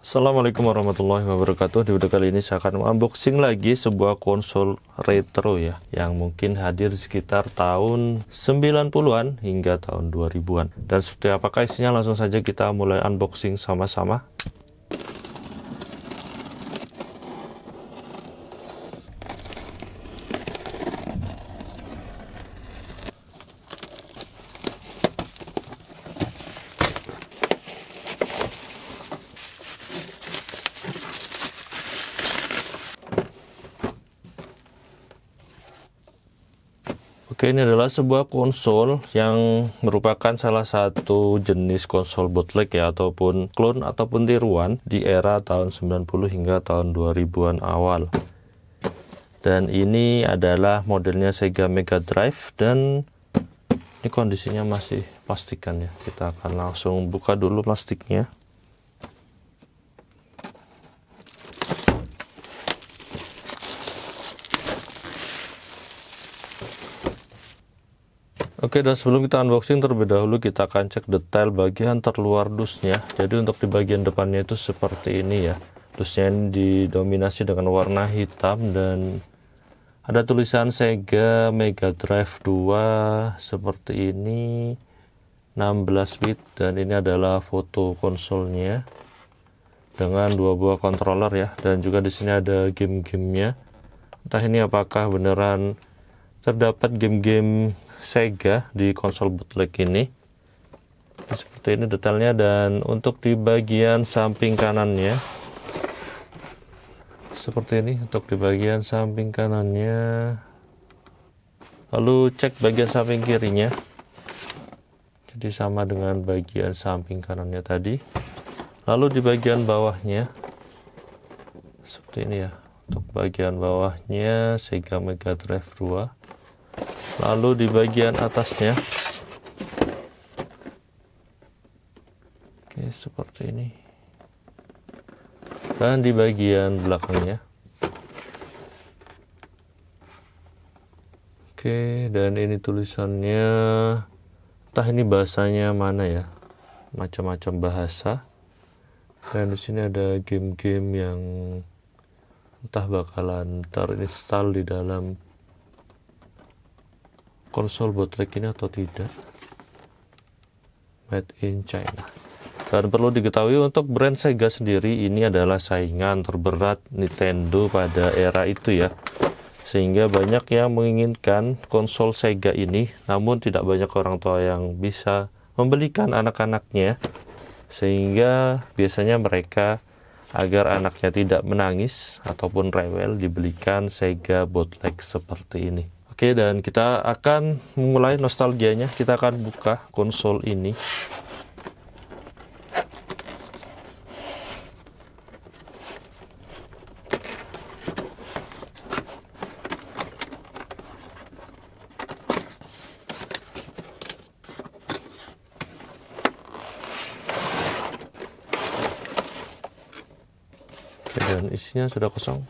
Assalamualaikum warahmatullahi wabarakatuh. Di video kali ini saya akan unboxing lagi sebuah konsol retro ya, yang mungkin hadir sekitar tahun 90-an hingga tahun 2000-an. Dan seperti apakah isinya, langsung saja kita mulai unboxing sama-sama. Oke, ini adalah sebuah konsol yang merupakan salah satu jenis konsol bootleg ya, ataupun clone ataupun tiruan di era tahun 90 hingga tahun 2000-an awal. Dan ini adalah modelnya Sega Mega Drive, dan ini kondisinya masih plastikan ya. Kita akan langsung buka dulu plastiknya. Oke, dan sebelum kita unboxing, terlebih dahulu kita akan cek detail bagian terluar dusnya. Jadi untuk di bagian depannya itu seperti ini ya. Dusnya ini didominasi dengan warna hitam dan ada tulisan Sega Mega Drive 2 seperti ini, 16 bit, dan ini adalah foto konsolnya dengan dua buah controller ya, dan juga di sini ada game-gamenya. Entah ini apakah beneran terdapat game-game Sega di konsol bootleg ini. Seperti ini detailnya. Dan untuk di bagian samping kanannya seperti ini, untuk di bagian samping kanannya. Lalu cek bagian samping kirinya, jadi sama dengan bagian samping kanannya tadi. Lalu di bagian bawahnya seperti ini ya. Untuk bagian bawahnya Sega Mega Drive 2. Lalu di bagian atasnya, oke, seperti ini. Dan di bagian belakangnya, oke, dan ini tulisannya, entah ini bahasanya mana ya, macam-macam bahasa. Dan di sini ada game-game yang entah bakalan terinstall di dalam konsol bootleg ini atau tidak. Made in China. Dan perlu diketahui, untuk brand Sega sendiri ini adalah saingan terberat Nintendo pada era itu ya. Sehingga banyak yang menginginkan konsol Sega ini, namun tidak banyak orang tua yang bisa membelikan anak-anaknya. Sehingga biasanya mereka, agar anaknya tidak menangis ataupun rewel, dibelikan Sega bootleg seperti ini. Oke, dan kita akan memulai nostalgianya. Kita akan buka konsol ini. Oke, dan isinya sudah kosong.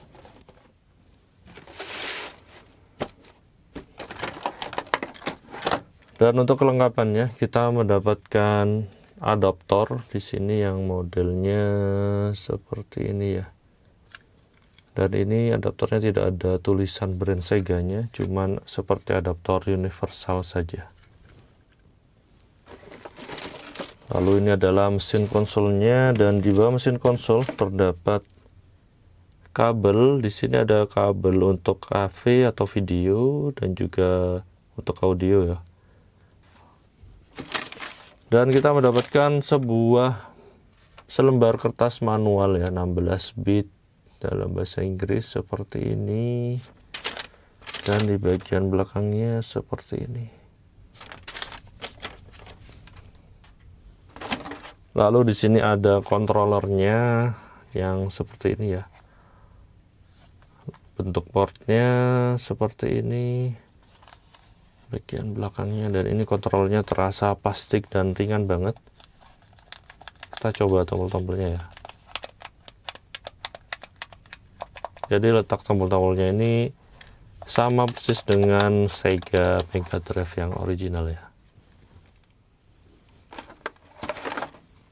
Dan untuk kelengkapannya, kita mendapatkan adaptor di sini yang modelnya seperti ini ya. Dan ini adaptornya tidak ada tulisan brand Seganya, cuman seperti adaptor universal saja. Lalu ini adalah mesin konsolnya, dan di bawah mesin konsol terdapat kabel. Di sini ada kabel untuk AV atau video, dan juga untuk audio ya. Dan kita mendapatkan selembar kertas manual ya, 16 bit dalam bahasa Inggris seperti ini. Dan di bagian belakangnya seperti ini. Lalu di sini ada kontrolernya yang seperti ini ya. Bentuk portnya seperti ini. Bagian belakangnya, dan ini kontrolnya terasa plastik dan ringan banget. Kita coba tombol-tombolnya ya. Jadi letak tombol-tombolnya ini sama persis dengan Sega Mega Drive yang original ya.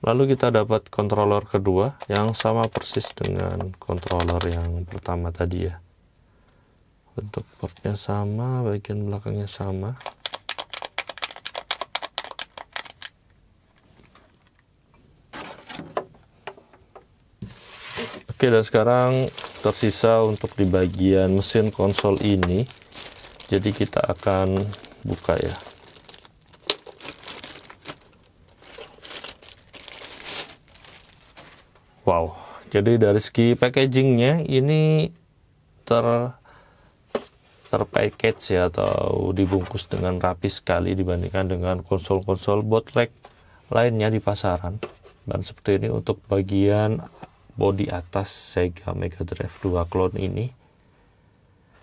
Lalu kita dapat controller kedua yang sama persis dengan controller yang pertama tadi ya. Bentuk portnya sama, bagian belakangnya sama. Oke, dan sekarang tersisa untuk di bagian mesin konsol ini. Jadi kita akan buka ya. Wow, jadi dari segi packagingnya ini terpackage ya, atau dibungkus dengan rapi sekali dibandingkan dengan konsol-konsol bootleg lainnya di pasaran. Dan seperti ini untuk bagian bodi atas Sega Mega Drive 2 clone ini.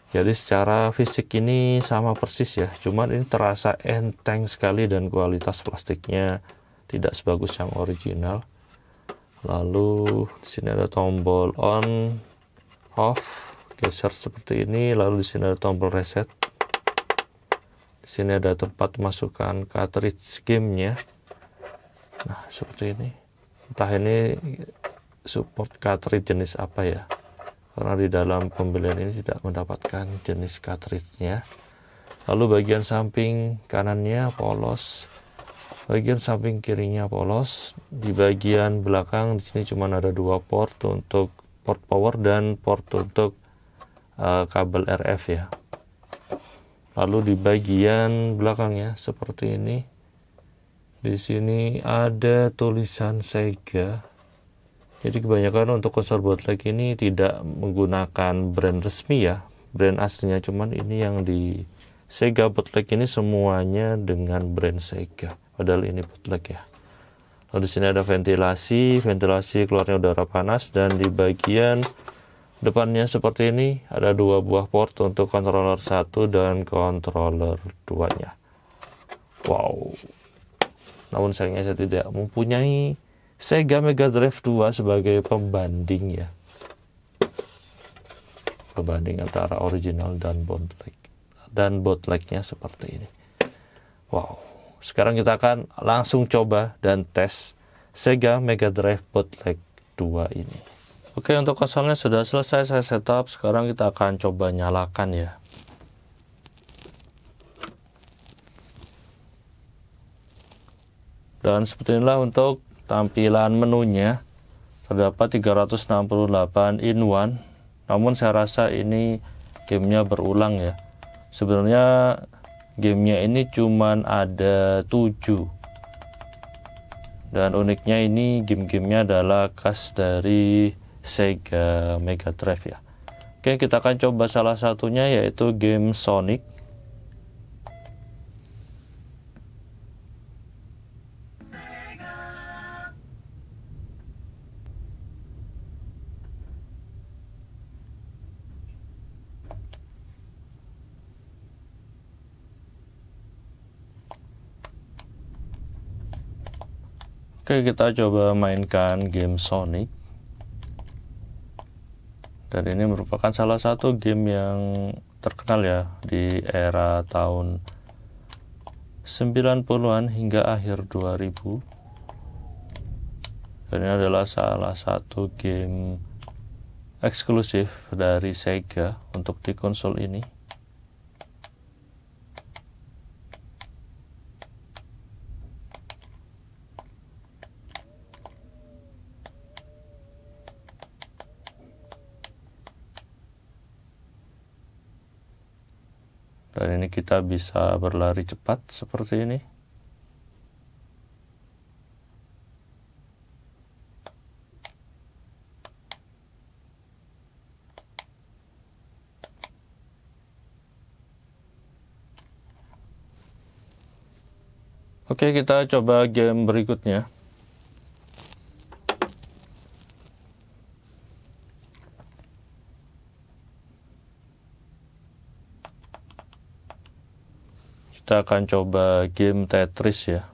Jadi secara fisik ini sama persis ya, cuman ini terasa enteng sekali dan kualitas plastiknya tidak sebagus yang original. Lalu di sini ada tombol on, off, geser seperti ini. Lalu di sini ada tombol reset. Di sini ada tempat masukkan cartridge gamenya. Nah, seperti ini. Entah ini support cartridge jenis apa ya, karena di dalam pembelian ini tidak mendapatkan jenis cartridge-nya. Lalu bagian samping kanannya polos, bagian samping kirinya polos. Di bagian belakang di sini cuma ada dua port, untuk port power dan port untuk kabel RF ya. Lalu di bagian belakangnya seperti ini. Di sini ada tulisan Sega. Jadi kebanyakan untuk konsol bootleg ini tidak menggunakan brand resmi ya, brand aslinya, cuman ini yang di Sega bootleg ini semuanya dengan brand Sega, padahal ini bootleg ya. Lalu di sini ada ventilasi keluarnya udara panas, dan di bagian depannya seperti ini ada dua buah port untuk controller 1 dan controller 2-nya. Wow. Namun sayangnya saya tidak mempunyai Sega Mega Drive 2 sebagai pembanding ya. Pembanding antara original dan bootleg. Dan bootlegnya seperti ini. Wow. Sekarang kita akan langsung coba dan tes Sega Mega Drive bootleg 2 ini. Oke, untuk konsolnya sudah selesai saya setup. Sekarang kita akan coba nyalakan ya. Dan seperti inilah untuk tampilan menunya. Terdapat 368 in one. Namun saya rasa ini gamenya berulang ya. Sebenarnya gamenya ini cuman ada 7. Dan uniknya ini game-gamenya adalah khas dari Sega Mega Drive ya. Oke, kita akan coba salah satunya, yaitu game Sonic. Oke, kita coba mainkan game Sonic. Dan ini merupakan salah satu game yang terkenal ya di era tahun 90-an hingga akhir 2000. Dan ini adalah salah satu game eksklusif dari Sega untuk di konsol ini. Dan ini kita bisa berlari cepat seperti ini. Oke, kita coba game berikutnya. Kita akan coba game Tetris ya.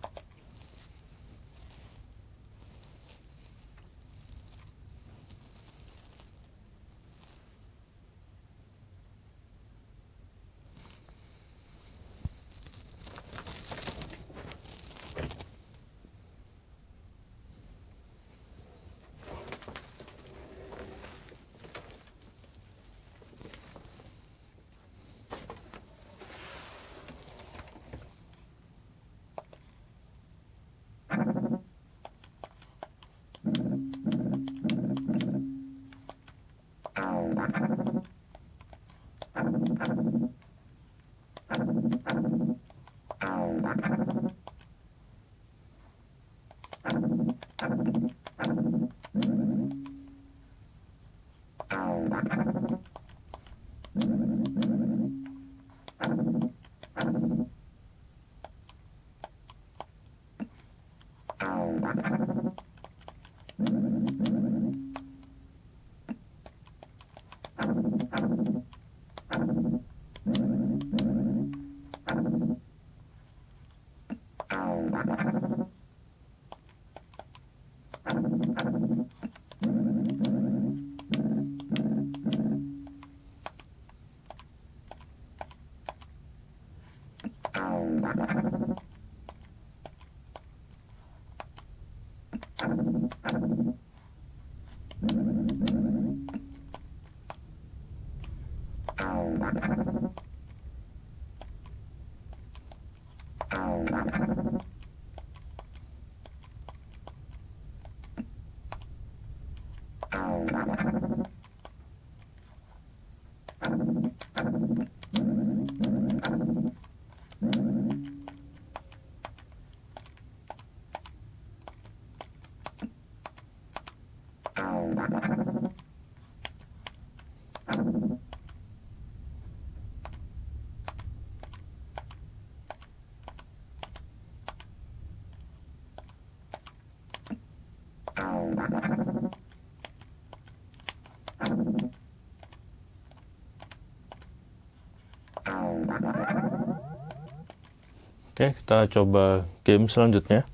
Oke, kita coba game selanjutnya.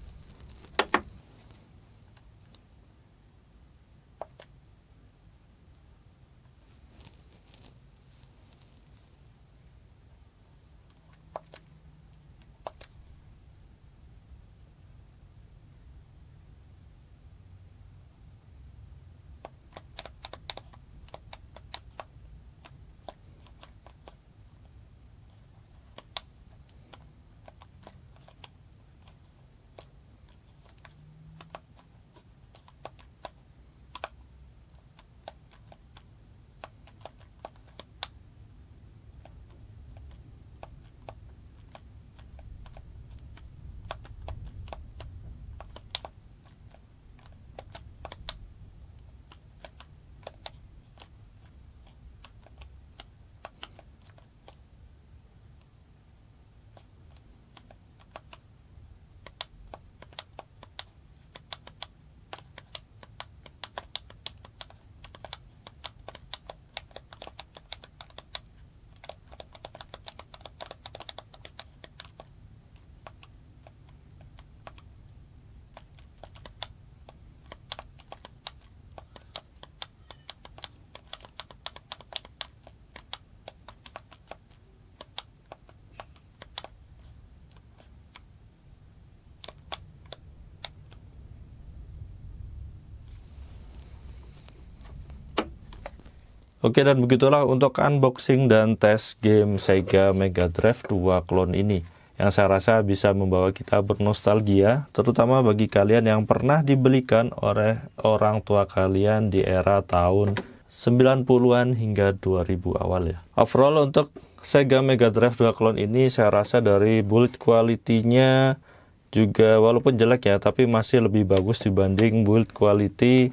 Oke, dan begitulah untuk unboxing dan tes game Sega Mega Drive 2 Clone ini, yang saya rasa bisa membawa kita bernostalgia, terutama bagi kalian yang pernah dibelikan oleh orang tua kalian di era tahun 90-an hingga 2000 awal ya. Overall untuk Sega Mega Drive 2 Clone ini saya rasa dari build quality-nya juga walaupun jelek ya, tapi masih lebih bagus dibanding build quality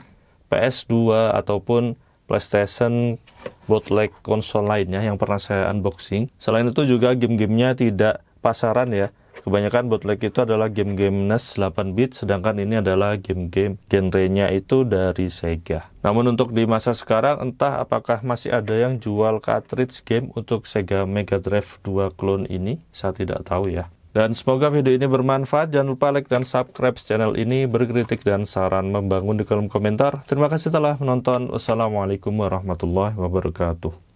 PS2 ataupun PlayStation bootleg konsol lainnya yang pernah saya unboxing. Selain itu juga game-gamenya tidak pasaran ya. Kebanyakan bootleg itu adalah game-game NES 8-bit, sedangkan ini adalah game-game genrenya itu dari Sega. Namun untuk di masa sekarang, entah apakah masih ada yang jual cartridge game untuk Sega Mega Drive 2 Clone ini, saya tidak tahu ya. Dan semoga video ini bermanfaat. Jangan lupa like dan subscribe channel ini. Berkritik dan saran membangun di kolom komentar. Terima kasih telah menonton. Wassalamualaikum warahmatullahi wabarakatuh.